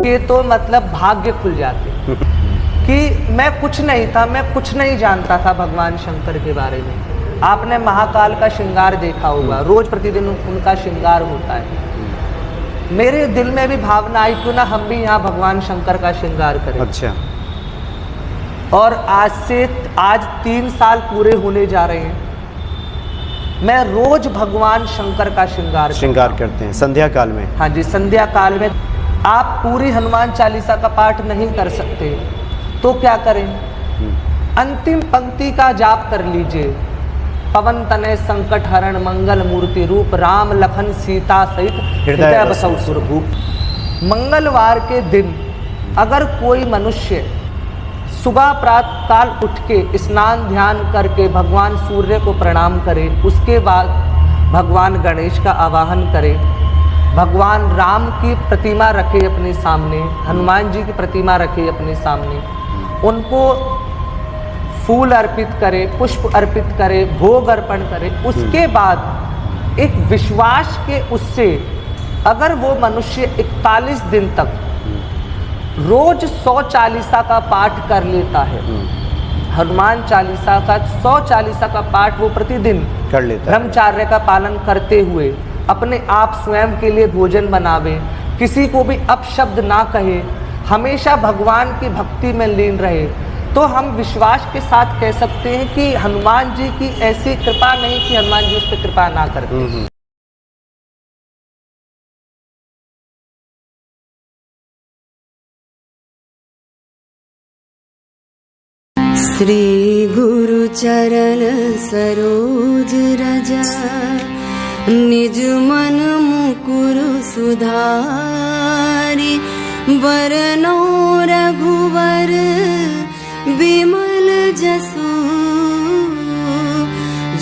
ये तो मतलब भाग्य खुल जाते कि मैं कुछ नहीं था, मैं कुछ नहीं जानता था भगवान शंकर के बारे में। आपने महाकाल का श्रृंगार देखा होगा, रोज प्रतिदिन उनका श्रृंगार होता है। मेरे दिल में भी भावना आई क्यों ना हम भी यहाँ भगवान शंकर का श्रृंगार करें। अच्छा। और आज 3 साल पूरे होने जा रहे हैं। मैं रोज भगवान शंकर का श्रृंगार करते हैं संध्या काल में। हाँ जी, संध्या काल में। आप पूरी हनुमान चालीसा का पाठ नहीं कर सकते तो क्या करें? अंतिम पंक्ति का जाप कर लीजिए। पवन तनय संकट हरण मंगल मूर्ति रूप, राम लखन सीता सहित हृदय बसौ सुरभूप। मंगलवार के दिन अगर कोई मनुष्य सुबह प्रातः काल उठ के स्नान ध्यान करके भगवान सूर्य को प्रणाम करे, उसके बाद भगवान गणेश का आवाहन करे, भगवान राम की प्रतिमा रखे अपने सामने, हनुमान जी की प्रतिमा रखे अपने सामने, उनको फूल अर्पित करे, पुष्प अर्पित करे, भोग अर्पण करे, उसके बाद एक विश्वास के उससे अगर वो मनुष्य 41 दिन तक रोज 100 चालीसा का पाठ कर लेता है, हनुमान चालीसा का 100 चालीसा का पाठ वो प्रतिदिन कर लेता है, ब्रह्मचार्य का पालन करते हुए अपने आप स्वयं के लिए भोजन बनावे, किसी को भी अपशब्द ना कहे, हमेशा भगवान की भक्ति में लीन रहे, तो हम विश्वास के साथ कह सकते हैं कि हनुमान जी की ऐसी कृपा नहीं कि हनुमान जी उस पर कृपा ना करते। श्री गुरु चरण सरोज रज, निज मन मुकुर सुधारि, बरनौ रघुवर विमल जसु,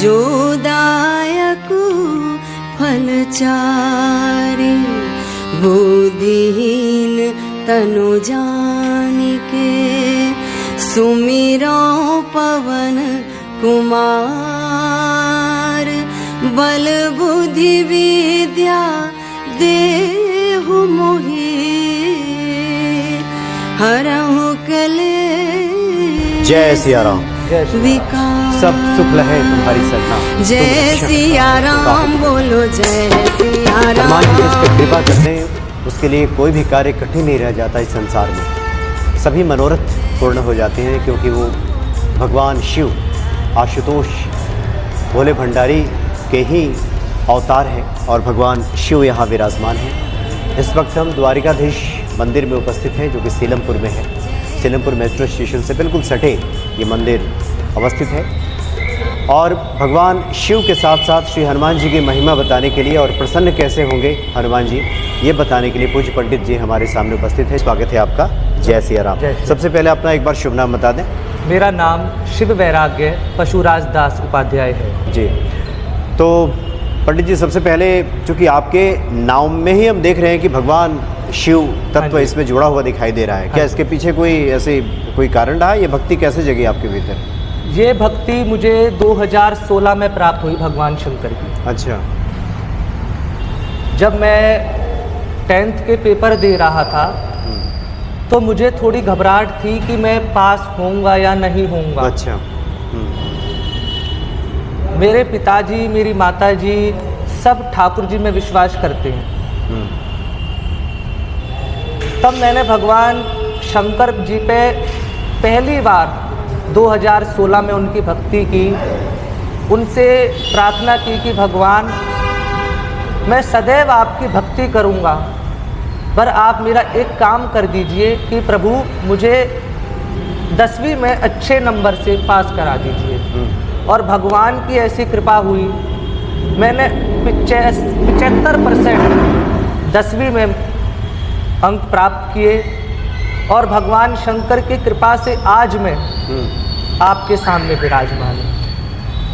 जो दायक फलचारि, बुद्धिहीन तनु जानिके, सुमिरो पवन कुमार, बल बुद्धि विद्या देहु मोहि, हरहु क्लेश जय सिया राम। विकार। सब सुख लहे तुम्हारी सरना। जय सिया राम बोलो, जय सिया राम। हनुमान जी जिस पर कृपा करते हैं उसके लिए कोई भी कार्य कठिन नहीं रह जाता इस संसार में। सभी मनोरथ पूर्ण हो जाते हैं क्योंकि वो भगवान शिव आशुतोष भोले भंडारी के ही अवतार हैं और भगवान शिव यहाँ विराजमान हैं। इस वक्त हम द्वारिकाधीश मंदिर में उपस्थित हैं जो कि सीलमपुर में है। सीलमपुर मेट्रो स्टेशन से बिल्कुल सटे ये मंदिर अवस्थित है और भगवान शिव के साथ साथ श्री हनुमान जी की महिमा बताने के लिए और प्रसन्न कैसे होंगे हनुमान जी ये बताने के लिए पूज्य पंडित जी हमारे सामने उपस्थित हैं। स्वागत है आपका। जय सिया राम। सबसे पहले अपना एक बार शुभ नाम बता दें। मेरा नाम शिव वैराग्य पशुराज दास उपाध्याय है जी। तो पंडित जी सबसे पहले चूँकि आपके नाम में ही हम देख रहे हैं कि भगवान शिव तत्व इसमें जुड़ा हुआ दिखाई दे रहा है, क्या इसके पीछे कोई कारण रहा? ये भक्ति कैसे जगी आपके भीतर? ये भक्ति मुझे 2016 में प्राप्त हुई भगवान शंकर की। अच्छा। जब मैं 10th के पेपर दे रहा था तो मुझे थोड़ी घबराहट थी कि मैं पास होऊंगा या नहीं होऊंगा। अच्छा। मेरे पिताजी मेरी माताजी सब ठाकुर जी में विश्वास करते हैं। तब मैंने भगवान शंकर जी पे पहली बार 2016 में उनकी भक्ति की, उनसे प्रार्थना की कि भगवान मैं सदैव आपकी भक्ति करूंगा, पर आप मेरा एक काम कर दीजिए कि प्रभु मुझे 10वीं में अच्छे नंबर से पास करा दीजिए। और भगवान की ऐसी कृपा हुई, मैंने 75% 10वीं में अंक प्राप्त किए और भगवान शंकर की कृपा से आज मैं आपके सामने विराजमान हूँ।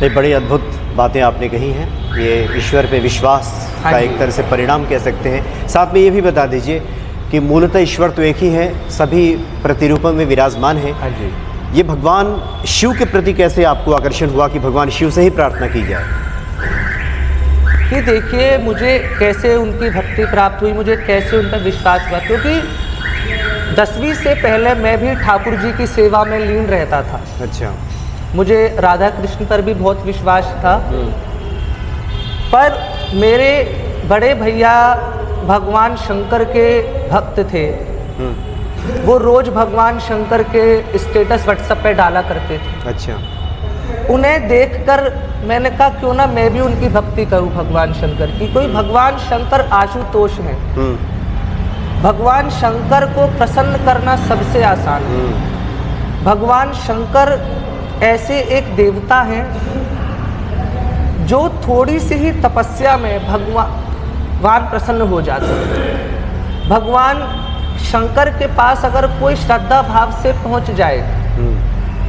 ये बड़ी अद्भुत बातें आपने कही हैं। ये ईश्वर पे विश्वास का एक तरह से परिणाम कह सकते हैं। साथ में ये भी बता दीजिए कि मूलतः ईश्वर तो एक ही है, सभी प्रतिरूपों में विराजमान है। हाँ जी। ये भगवान शिव के प्रति कैसे आपको आकर्षण हुआ कि भगवान शिव से ही प्रार्थना की जाए? कि देखिए मुझे कैसे उनकी भक्ति प्राप्त हुई, मुझे कैसे उन पर विश्वास हुआ, क्योंकि 10वीं से पहले मैं भी ठाकुर जी की सेवा में लीन रहता था। अच्छा। मुझे राधा कृष्ण पर भी बहुत विश्वास था, पर मेरे बड़े भैया भगवान शंकर के भक्त थे। वो रोज भगवान शंकर के स्टेटस व्हाट्सएप पे डाला करते थे। अच्छा। उन्हें देखकर मैंने कहा क्यों ना मैं भी उनकी भक्ति करूं भगवान शंकर की। कोई भगवान शंकर आशुतोष हैं। भगवान शंकर को प्रसन्न करना सबसे आसान है। भगवान शंकर ऐसे एक देवता हैं जो थोड़ी सी ही तपस्या में भगवान प्रसन्न हो जाते हैं। भगवान शंकर के पास अगर कोई श्रद्धा भाव से पहुंच जाए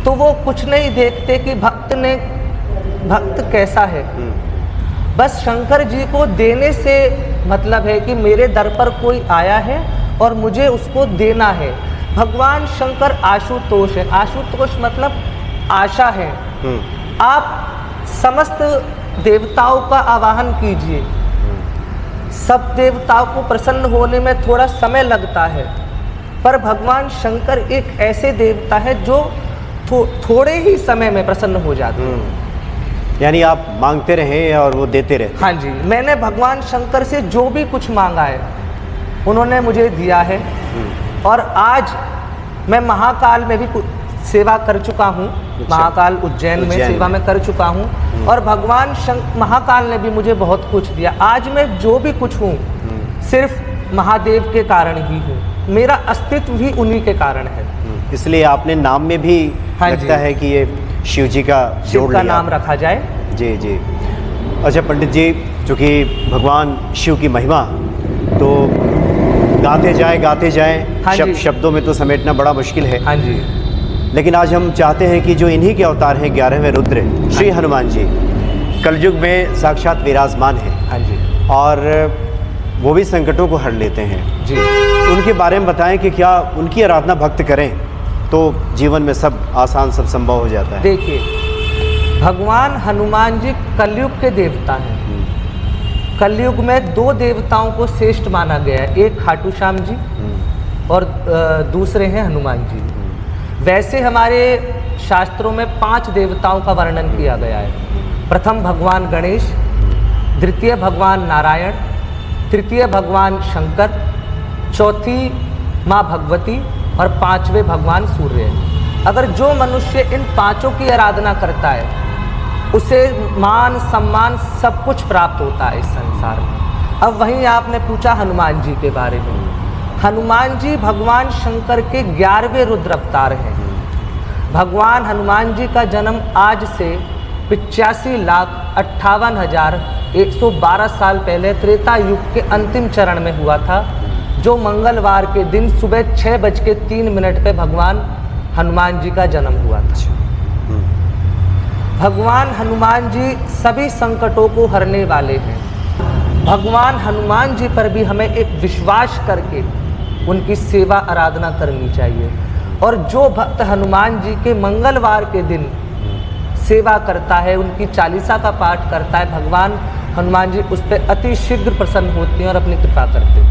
तो वो कुछ नहीं देखते कि भक्त कैसा है। बस शंकर जी को देने से मतलब है कि मेरे दर पर कोई आया है और मुझे उसको देना है। भगवान शंकर आशुतोष है। आशुतोष मतलब आशा है। आप समस्त देवताओं का आवाहन कीजिए, सब देवताओं को प्रसन्न होने में थोड़ा समय लगता है, पर भगवान शंकर एक ऐसे देवता है जो थोड़े ही समय में प्रसन्न हो जाते हैं। यानी आप मांगते रहे और वो देते रहे। हाँ जी, मैंने भगवान शंकर से जो भी कुछ मांगा है उन्होंने मुझे दिया है। और आज मैं महाकाल में भी सेवा कर चुका हूँ। महाकाल उज्जैन में सेवा में कर चुका हूँ और भगवान महाकाल ने भी मुझे बहुत कुछ दिया। आज मैं जो भी कुछ हूँ सिर्फ महादेव के कारण ही हूँ। मेरा अस्तित्व भी उन्हीं के कारण है। इसलिए आपने नाम में भी लगता है कि ये शिव जी का जोड़ लिया, नाम रखा जाए। जी जी। अच्छा पंडित जी, चूँकि भगवान शिव की महिमा तो गाते जाए हाँ शब्दों में तो समेटना बड़ा मुश्किल है। हाँ जी। लेकिन आज हम चाहते हैं कि जो इन्हीं के अवतार हैं 11वें रुद्र श्री हनुमान जी कलयुग में साक्षात विराजमान हैं। हाँ जी। और वो भी संकटों को हर लेते हैं जी। उनके बारे में बताएं कि क्या उनकी आराधना भक्त करें तो जीवन में सब आसान, सब संभव हो जाता है। देखिए, भगवान हनुमान जी कलयुग के देवता हैं। कलयुग में दो देवताओं को श्रेष्ठ माना गया है, एक खाटू श्याम जी और दूसरे हैं हनुमान जी। वैसे हमारे शास्त्रों में 5 देवताओं का वर्णन किया गया है। प्रथम भगवान गणेश, द्वितीय भगवान नारायण, तृतीय भगवान शंकर, चौथी माँ भगवती और 5वें भगवान सूर्य। अगर जो मनुष्य इन 5 की आराधना करता है उसे मान सम्मान सब कुछ प्राप्त होता है इस संसार में। अब वहीं आपने पूछा हनुमान जी के बारे में। हनुमान जी भगवान शंकर के 11वें रुद्र अवतार हैं। भगवान हनुमान जी का जन्म आज से 85,58,112 साल पहले त्रेता युग के अंतिम चरण में हुआ था, जो मंगलवार के दिन सुबह 6:03 पे भगवान हनुमान जी का जन्म हुआ था। भगवान हनुमान जी सभी संकटों को हरने वाले हैं। भगवान हनुमान जी पर भी हमें एक विश्वास करके उनकी सेवा आराधना करनी चाहिए। और जो भक्त हनुमान जी के मंगलवार के दिन सेवा करता है, उनकी चालीसा का पाठ करता है, भगवान हनुमान जी उस पर अति शीघ्र प्रसन्न होते हैं और अपनी कृपा करते हैं।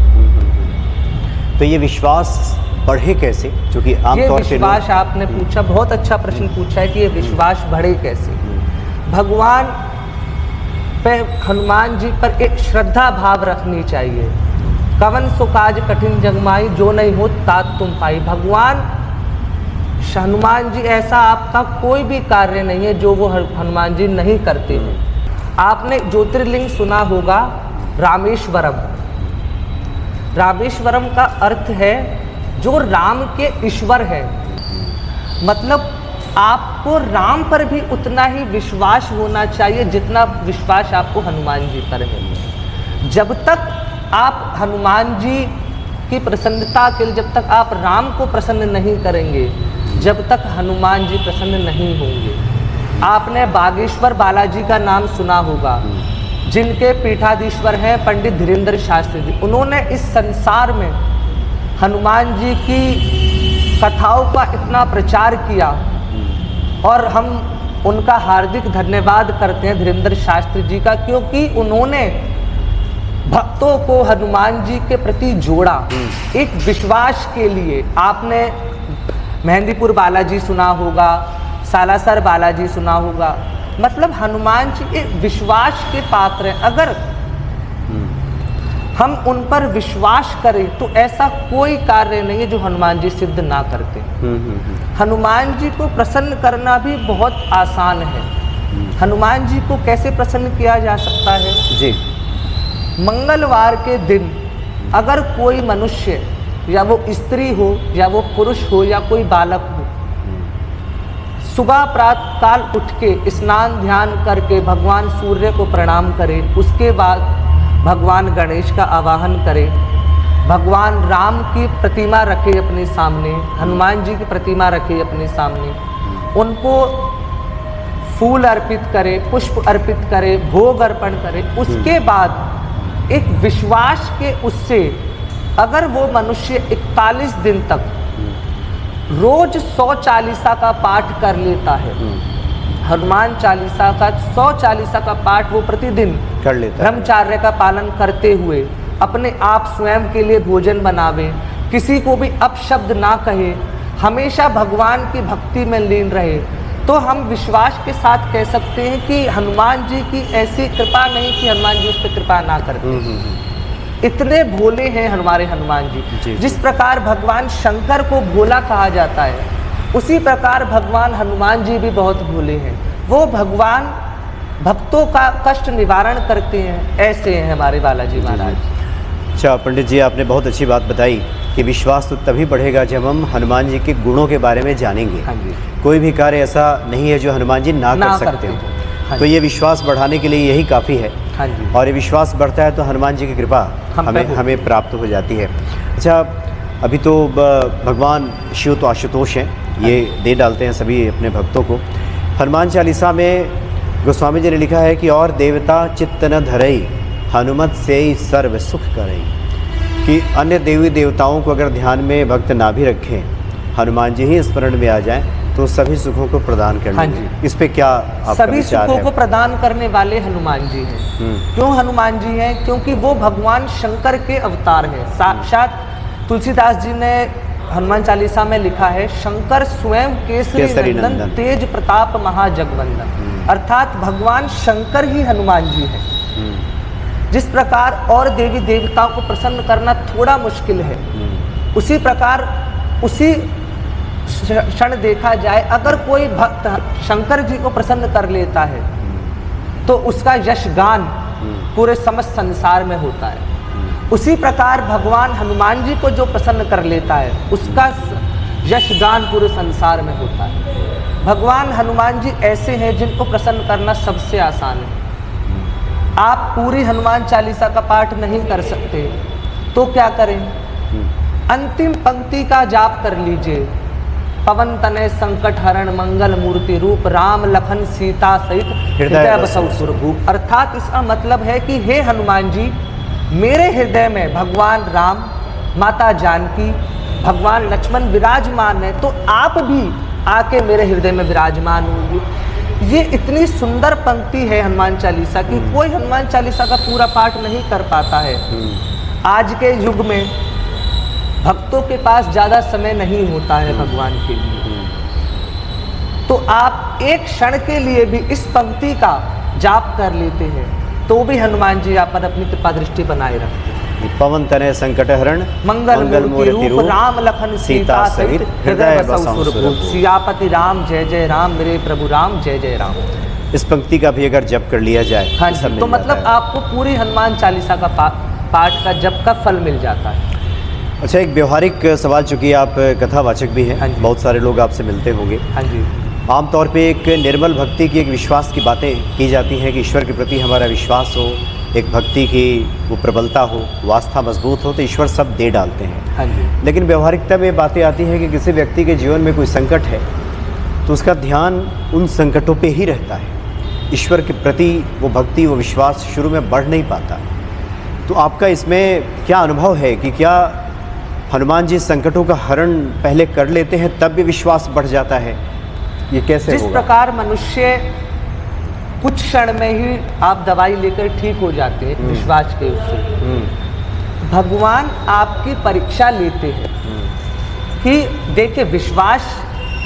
तो ये विश्वास बढ़े कैसे? क्योंकि आमतौर पे विश्वास आपने पूछा, बहुत अच्छा प्रश्न पूछा है कि ये विश्वास बढ़े कैसे। भगवान पे हनुमान जी पर एक श्रद्धा भाव रखनी चाहिए। कवन सो काज कठिन जगमाई, जो नहीं हो तात तुम पाई। भगवान हनुमान जी ऐसा आपका कोई भी कार्य नहीं है जो वो हनुमान जी नहीं करते हैं। आपने ज्योतिर्लिंग सुना होगा रामेश्वरम। रामेश्वरम का अर्थ है जो राम के ईश्वर है। मतलब आपको राम पर भी उतना ही विश्वास होना चाहिए जितना विश्वास आपको हनुमान जी पर है। जब तक आप हनुमान जी की प्रसन्नता के लिए, जब तक आप राम को प्रसन्न नहीं करेंगे, जब तक हनुमान जी प्रसन्न नहीं होंगे। आपने बागेश्वर बालाजी का नाम सुना होगा, जिनके पीठाधीश्वर हैं पंडित धीरेन्द्र शास्त्री जी। उन्होंने इस संसार में हनुमान जी की कथाओं का इतना प्रचार किया और हम उनका हार्दिक धन्यवाद करते हैं धीरेन्द्र शास्त्री जी का, क्योंकि उन्होंने भक्तों को हनुमान जी के प्रति जोड़ा एक विश्वास के लिए। आपने मेहंदीपुर बालाजी सुना होगा, सालासर बालाजी सुना होगा, मतलब हनुमान जी एक विश्वास के पात्र हैं। अगर हम उन पर विश्वास करें तो ऐसा कोई कार्य नहीं है जो हनुमान जी सिद्ध ना करते। हनुमान जी को प्रसन्न करना भी बहुत आसान है। हनुमान जी को कैसे प्रसन्न किया जा सकता है जी? मंगलवार के दिन अगर कोई मनुष्य, या वो स्त्री हो या वो पुरुष हो या कोई बालक हो, सुबह प्रातः काल उठ के स्नान ध्यान करके भगवान सूर्य को प्रणाम करे, उसके बाद भगवान गणेश का आवाहन करे, भगवान राम की प्रतिमा रखे अपने सामने, हनुमान जी की प्रतिमा रखे अपने सामने, उनको फूल अर्पित करे, पुष्प अर्पित करे, भोग अर्पण करे, उसके बाद एक विश्वास के उससे अगर वो मनुष्य 41 दिन तक रोज 100 चालीसा का पाठ कर लेता है, हनुमान चालीसा का 100 चालीसा का पाठ वो प्रतिदिन कर लेता है, ब्रह्मचार्य का पालन करते हुए अपने आप स्वयं के लिए भोजन बनावे, किसी को भी अपशब्द ना कहे, हमेशा भगवान की भक्ति में लीन रहे, तो हम विश्वास के साथ कह सकते हैं कि हनुमान जी की ऐसी कृपा नहीं कि हनुमान जी उस पर कृपा ना करते। इतने भोले हैं हमारे हनुमान जी। जिस प्रकार भगवान शंकर को भोला कहा जाता है, उसी प्रकार भगवान हनुमान जी भी बहुत भोले हैं। वो भगवान भक्तों का कष्ट निवारण करते हैं, ऐसे हैं हमारे बालाजी महाराज। अच्छा पंडित जी, आपने बहुत अच्छी बात बताई कि विश्वास तो तभी बढ़ेगा जब हम हनुमान जी के गुणों के बारे में जानेंगे। हाँ जी। कोई भी कार्य ऐसा नहीं है जो हनुमान जी ना कर सकते हो। हाँ तो ये विश्वास बढ़ाने के लिए यही काफ़ी है। हाँ जी। और ये विश्वास बढ़ता है तो हनुमान जी की कृपा हमें प्राप्त हो जाती है। अच्छा, अभी तो भगवान शिव तो आशुतोष हैं, ये दे डालते हैं सभी अपने भक्तों को। हनुमान चालीसा में गोस्वामी जी ने लिखा है कि और देवता चित्त न धरई, हनुमत से ही सर्व सुख करई, कि अन्य देवी देवताओं को अगर ध्यान में भक्त ना भी रखें, हनुमान जी ही स्मरण में आ जाएं तो सभी सुखों को प्रदान कर लेंगे। हाँ इस पे क्या आपका सभी विचार सुखों है? को प्रदान करने वाले हनुमान जी हैं। क्यों हनुमान जी हैं? क्योंकि वो भगवान शंकर के अवतार हैं। साक्षात तुलसीदास जी ने हनुमान चालीसा में लिखा है, शंकर स्वयं केसरी नंदन तेज प्रताप महाजगवंदन, अर्थात भगवान शंकर ही हनुमान जी हैं। जिस प्रकार और देवी देवताओं को प्रसन्न करना थोड़ा मुश्किल है, उसी प्रकार उसी क्षण देखा जाए अगर कोई भक्त शंकर जी को प्रसन्न कर लेता है तो उसका यशगान पूरे समस्त संसार में होता है। उसी प्रकार भगवान हनुमान जी को जो प्रसन्न कर लेता है उसका यशगान पूरे संसार में होता है। भगवान हनुमान जी ऐसे हैं जिनको प्रसन्न करना सबसे आसान है। आप पूरी हनुमान चालीसा का पाठ नहीं कर सकते तो क्या करें? अंतिम पंक्ति का जाप कर लीजिए। पवन तनय संकट हरण मंगल मूर्ति रूप, राम लखन सीता सहित हृदय बसौ सुरभूप। अर्थात इसका मतलब है कि हे हनुमान जी, मेरे हृदय में भगवान राम, माता जानकी, भगवान लक्ष्मण विराजमान है, तो आप भी आके मेरे हृदय में विराजमान होंगे। ये इतनी सुंदर पंक्ति है हनुमान चालीसा की, कोई हनुमान चालीसा का पूरा पाठ नहीं कर पाता है। आज के युग में भक्तों के पास ज़्यादा समय नहीं होता है भगवान के लिए, तो आप एक क्षण के लिए भी इस पंक्ति का जाप कर लेते हैं तो भी हनुमान जी आप पर अपनी कृपा दृष्टि बनाए रखते हैं। पवन तनय संकट हरण मंगल मूर्ति रूप, राम लखन सीता सहित हृदय बसौ सुरभूप। सियापति राम जय जय राम, मेरे प्रभु राम जय जय राम। इस पंक्ति का भी अगर जप कर लिया जाए हाँ जी, तो मतलब आपको पूरी हनुमान चालीसा का पाठ का जप का फल मिल जाता है। अच्छा, एक व्यवहारिक सवाल, चूँकि आप कथावाचक भी हैं, हाँ जी। बहुत सारे लोग आपसे मिलते होंगे। हाँ जी। आमतौर पे एक निर्मल भक्ति की एक विश्वास की बातें की जाती हैं कि ईश्वर के प्रति हमारा विश्वास हो, एक भक्ति की वो प्रबलता हो, वो आस्था मजबूत हो, तो ईश्वर सब दे डालते हैं। हाँ जी। लेकिन व्यवहारिकता में बातें आती हैं कि किसी व्यक्ति के जीवन में कोई संकट है तो उसका ध्यान उन संकटों पे ही रहता है, ईश्वर के प्रति वो भक्ति, वो विश्वास शुरू में बढ़ नहीं पाता। तो आपका इसमें क्या अनुभव है कि क्या हनुमान जी संकटों का हरण पहले कर लेते हैं तब भी विश्वास बढ़ जाता है? ये कैसे जिस होगा? प्रकार मनुष्य कुछ क्षण में ही आप दवाई लेकर ठीक हो जाते हैं विश्वास के उससे। भगवान आपकी परीक्षा लेते हैं कि देखिए, विश्वास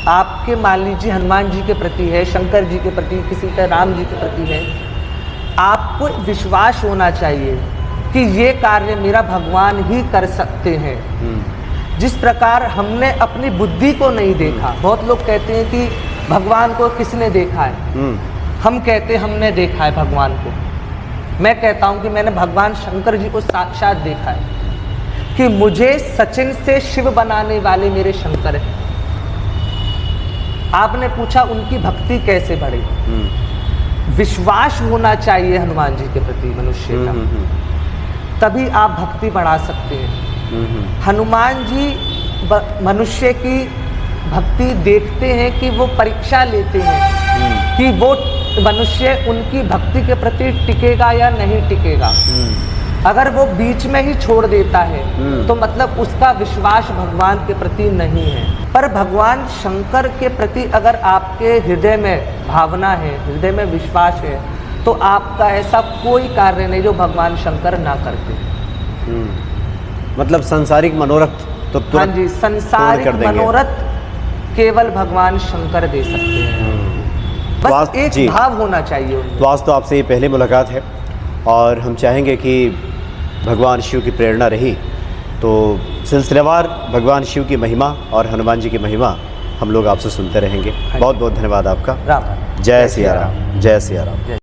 आपके मान लीजिए हनुमान जी के प्रति है, शंकर जी के प्रति, किसी का राम जी के प्रति है। आपको विश्वास होना चाहिए कि ये कार्य मेरा भगवान ही कर सकते हैं। जिस प्रकार हमने अपनी बुद्धि को नहीं देखा, बहुत लोग कहते हैं कि भगवान को किसने देखा है, हम कहते हमने देखा है भगवान को। मैं कहता हूं कि मैंने भगवान शंकर जी को साक्षात देखा है कि मुझे सचिन से शिव बनाने वाले मेरे शंकर हैं। आपने पूछा उनकी भक्ति कैसे बढ़े, विश्वास होना चाहिए हनुमान जी के प्रति मनुष्य का, तभी आप भक्ति बढ़ा सकते हैं। हनुमान जी मनुष्य की भक्ति देखते हैं कि वो परीक्षा लेते हैं कि वो मनुष्य उनकी भक्ति के प्रति टिकेगा या नहीं टिकेगा। अगर वो बीच में ही छोड़ देता है तो मतलब उसका विश्वास भगवान के प्रति नहीं है। पर भगवान शंकर के प्रति अगर आपके हृदय में भावना है, हृदय में विश्वास है, तो आपका ऐसा कोई कार्य नहीं जो भगवान शंकर ना करते। मतलब सांसारिक मनोरथ तो हाँ तुरंत जी, संसारिक पूर्ण कर देंगे। मनोरथ केवल भगवान शंकर दे सकते हैं। तो आज- बस एक जी। भाव होना चाहिए उनमें। तो आज तो आपसे ये पहली मुलाकात है और हम चाहेंगे कि भगवान शिव की प्रेरणा रही तो सिलसिलेवार भगवान शिव की महिमा और हनुमान जी की महिमा हम लोग आपसे सुनते रहेंगे। बहुत बहुत धन्यवाद आपका। राम राम। जय सिया राम, जय सिया राम।